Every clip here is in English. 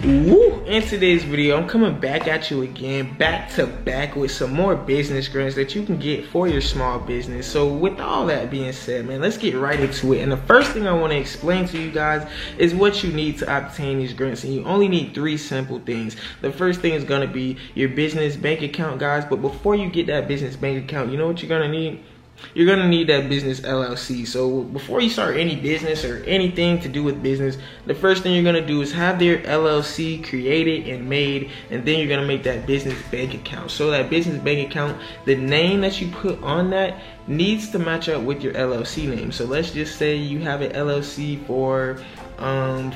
Woo! In today's video, I'm coming back at you again, back to back with some more business grants that you can get for your small business. So with all that being said, man, let's get right into it. And the first thing I want to explain to you guys is what you need to obtain these grants. And you only need 3 simple things. The first thing is going to be your business bank account, guys. But before you get that business bank account, you know what you're going to need? You're gonna need that business LLC. So before you start any business or anything to do with business, the first thing you're gonna do is have their LLC created and made, and then you're gonna make that business bank account. So that business bank account, the name that you put on that needs to match up with your LLC name. So let's just say you have an LLC for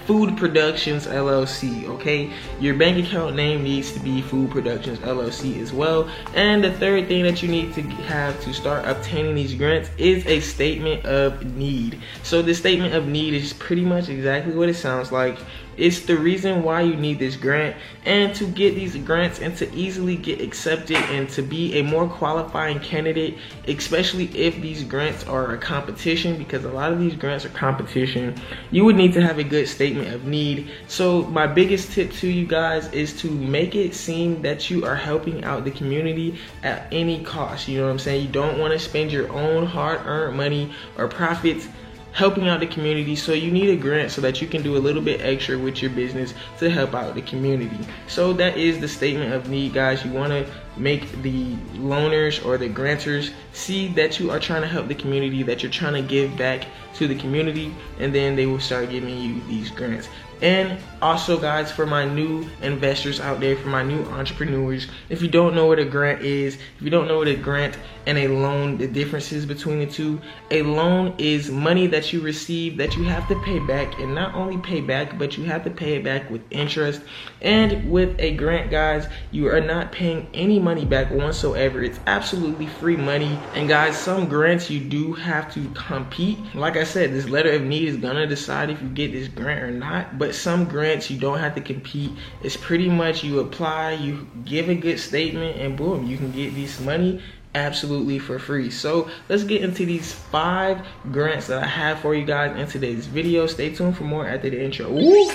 Food Productions LLC, okay? Your bank account name needs to be Food Productions LLC as well. And the third thing that you need to have to start obtaining these grants is a statement of need. So the statement of need is pretty much exactly what it sounds like. It's the reason why you need this grant, and to get these grants and to easily get accepted and to be a more qualifying candidate, especially if these grants are a competition, because a lot of these grants are competition, you would need to have a good statement of need. So my biggest tip to you guys is to make it seem that you are helping out the community at any cost. You know what I'm saying? You don't want to spend your own hard-earned money or profits helping out the community, so you need a grant so that you can do a little bit extra with your business to help out the community. So that is the statement of need, guys. You want to make the loaners or the grantors see that you are trying to help the community, that you're trying to give back to the community, and then they will start giving you these grants. And also, guys, for my new investors out there, for my new entrepreneurs, if you don't know what a grant is, if you don't know what a grant and a loan, the differences between the two, a loan is money that you receive that you have to pay back, and not only pay back, but you have to pay it back with interest. And with a grant, guys, you are not paying any money back whatsoever. It's absolutely free money. And guys, some grants you do have to compete. Like I said, this letter of need is gonna decide if you get this grant or not. But some grants you don't have to compete. It's pretty much you apply, you give a good statement, and boom, you can get this money absolutely for free. So let's get into these 5 grants that I have for you guys in today's video. Stay tuned for more after the intro. Woo!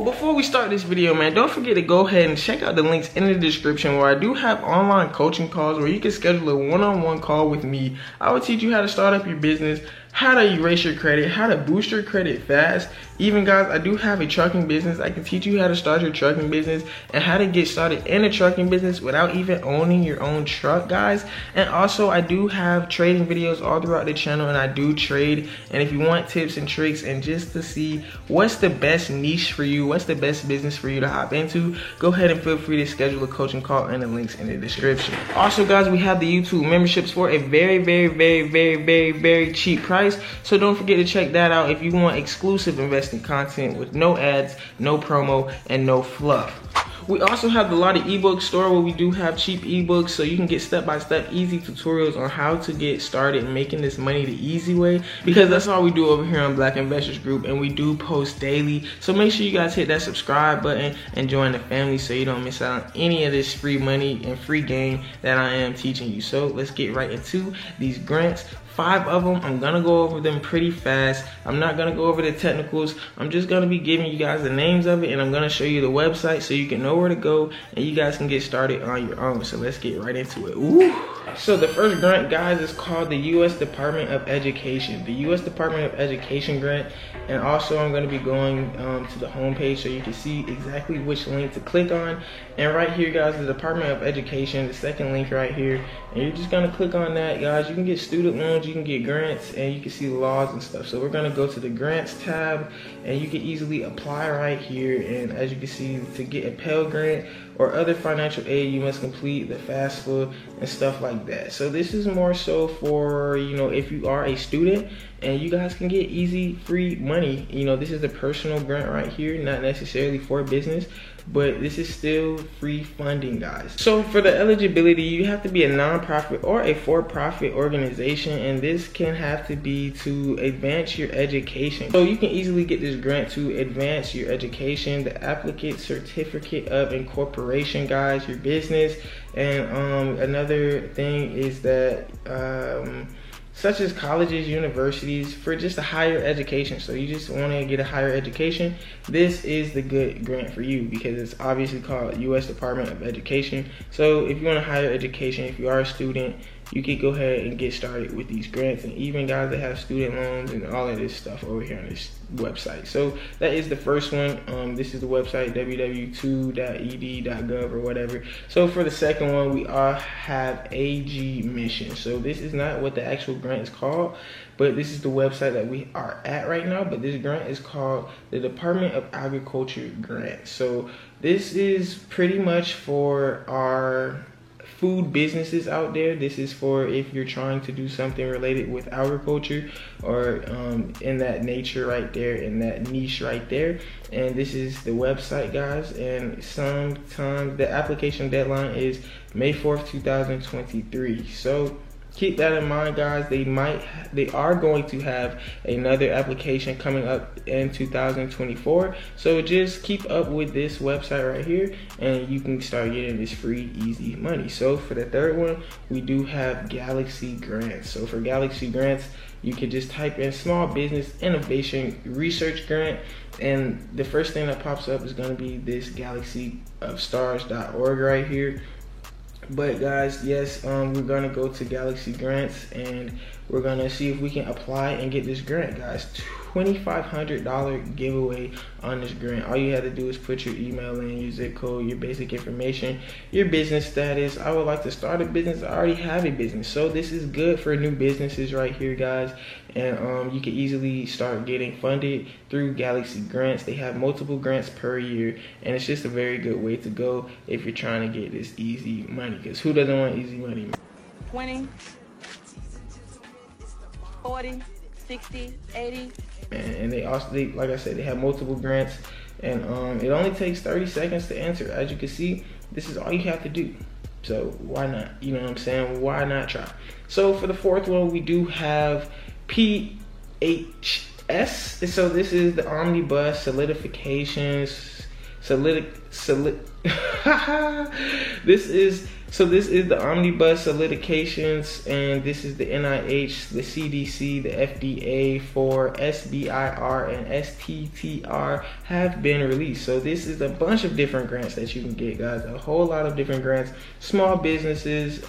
Before we start this video, man, don't forget to go ahead and check out the links in the description, where I do have online coaching calls where you can schedule a one-on-one call with me. I will teach you how to start up your business, how to erase your credit, how to boost your credit fast. Even, guys, I do have a trucking business. I can teach you how to start your trucking business and how to get started in a trucking business without even owning your own truck, guys. And also, I do have trading videos all throughout the channel, and I do trade. And if you want tips and tricks and just to see what's the best niche for you, what's the best business for you to hop into, go ahead and feel free to schedule a coaching call in the links in the description. Also, guys, we have the YouTube memberships for a very cheap price. So don't forget to check that out if you want exclusive investing content with no ads, no promo, and no fluff. We also have the Lottie ebook store, where we do have cheap ebooks, so you can get step-by-step easy tutorials on how to get started making this money the easy way, because that's all we do over here on Black Investors Group, and we do post daily. So make sure you guys hit that subscribe button and join the family so you don't miss out on any of this free money and free game that I am teaching you. So let's get right into these grants. 5 of them. I'm gonna go over them pretty fast. I'm not gonna go over the technicals. I'm just gonna be giving you guys the names of it, and I'm gonna show you the website so you can know where to go and you guys can get started on your own. So let's get right into it. Ooh. So the first grant, guys, is called the U.S. Department of Education. The U.S. Department of Education grant. And also, I'm going to be going to the homepage so you can see exactly which link to click on. And right here, guys, the Department of Education, the second link right here. And you're just going to click on that, guys. You can get student loans, you can get grants, and you can see the laws and stuff. So we're going to go to the grants tab, and you can easily apply right here. And as you can see, to get a Pell Grant or other financial aid, you must complete the FAFSA and stuff like that. So this is more so for, you know, if you are a student and you guys can get easy free money. You know, this is a personal grant right here, not necessarily for business, but this is still free funding, guys. So for the eligibility, you have to be a nonprofit or a for-profit organization, and this can have to be to advance your education. So you can easily get this grant to advance your education, the applicant certificate of incorporation, guys, your business. And another thing is that such as colleges, universities, for just a higher education. So you just want to get a higher education, this is the good grant for you, because it's obviously called U.S. Department of Education. So if you want a higher education, if you are a student, you can go ahead and get started with these grants, and even guys that have student loans and all of this stuff over here on this website. So that is the first one. This is the website, www.2.ed.gov or whatever. So for the second one, we all have AG Mission. So this is not what the actual grant is called, but this is the website that we are at right now. But this grant is called the Department of Agriculture Grant. So this is pretty much for our food businesses out there. This is for if you're trying to do something related with agriculture or in that nature right there, in that niche right there. And this is the website, guys. And sometimes the application deadline is May 4th, 2023. So keep that in mind, guys. They are going to have another application coming up in 2024. So just keep up with this website right here, and you can start getting this free, easy money. So for the third one, we do have Galaxy Grants. So for Galaxy Grants, you can just type in Small Business Innovation Research Grant, and the first thing that pops up is going to be this galaxyofstars.org right here. But guys, yes, we're gonna go to Galaxy Grants, and we're gonna see if we can apply and get this grant, guys. $2,500 giveaway on this grant. All you have to do is put your email in, your zip code, your basic information, your business status. I would like to start a business. I already have a business, so this is good for new businesses right here, guys. And you can easily start getting funded through Galaxy Grants. They have multiple grants per year, and it's just a very good way to go if you're trying to get this easy money, because who doesn't want easy money? 20, 40, 60, 80. And they also, like I said, they have multiple grants, and it only takes 30 seconds to enter. As you can see, this is all you have to do. So why not? You know what I'm saying? Why not try? So for the fourth one, we do have PHS. So this is the Omnibus Solidifications. This is the Omnibus Solidifications, and this is the NIH, the CDC, the FDA for SBIR and STTR have been released. So this is a bunch of different grants that you can get, guys. A whole lot of different grants, small businesses,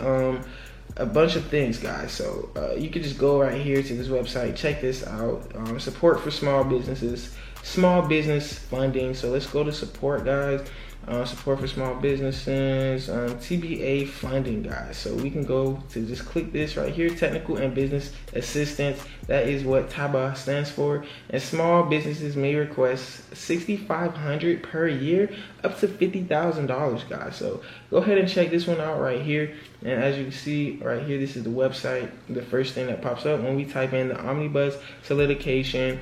a bunch of things, guys. So you can just go right here to this website, check this out. Support for small businesses, small business funding. So let's go to support, guys. Support for small businesses, TBA funding, guys. So we can go to just click this right here, technical and business assistance. That is what TABA stands for. And small businesses may request $6,500 per year, up to $50,000, guys. So go ahead and check this one out right here. And as you can see right here, this is the website. The first thing that pops up when we type in the Omnibus Solidification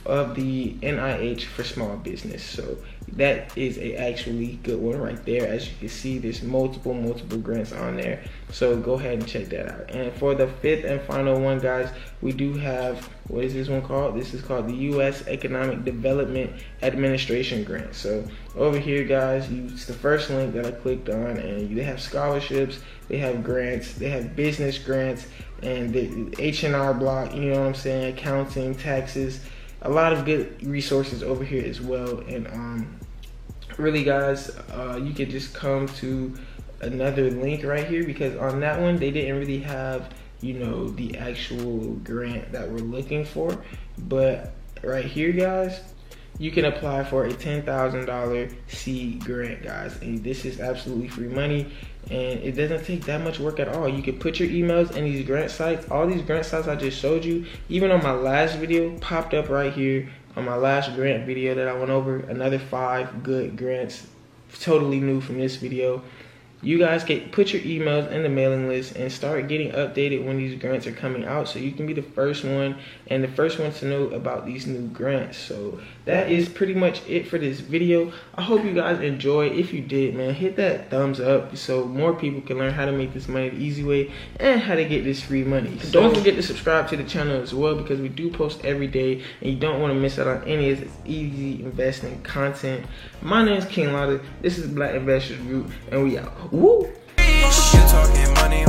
of the NIH for small business. So that is a actually good one right there. As you can see, there's multiple grants on there. So go ahead and check that out. And for the fifth and final one, guys, we do have, what is this one called? This is called the U.S. Economic Development Administration Grant. So over here, guys, it's the first link that I clicked on, and they have scholarships, they have grants, they have business grants, and the H&R block, you know what I'm saying, accounting, taxes, a lot of good resources over here as well. And really, guys, you could just come to another link right here, because on that one they didn't really have, you know, the actual grant that we're looking for. But right here, guys, you can apply for a $10,000 C grant, guys, and this is absolutely free money, and it doesn't take that much work at all. You can put your emails in these grant sites. All these grant sites I just showed you, even on my last video, popped up right here on my last grant video that I went over. Another 5 good grants, totally new from this video. You guys can put your emails in the mailing list and start getting updated when these grants are coming out, so you can be the first one and the first one to know about these new grants. So that is pretty much it for this video. I hope you guys enjoyed. If you did, man, hit that thumbs up so more people can learn how to make this money the easy way and how to get this free money. So don't forget to subscribe to the channel as well, because we do post every day and you don't want to miss out on any of this easy investing content. My name is King Lada. This is Black Investors Group, and we out. Woo! You talking money.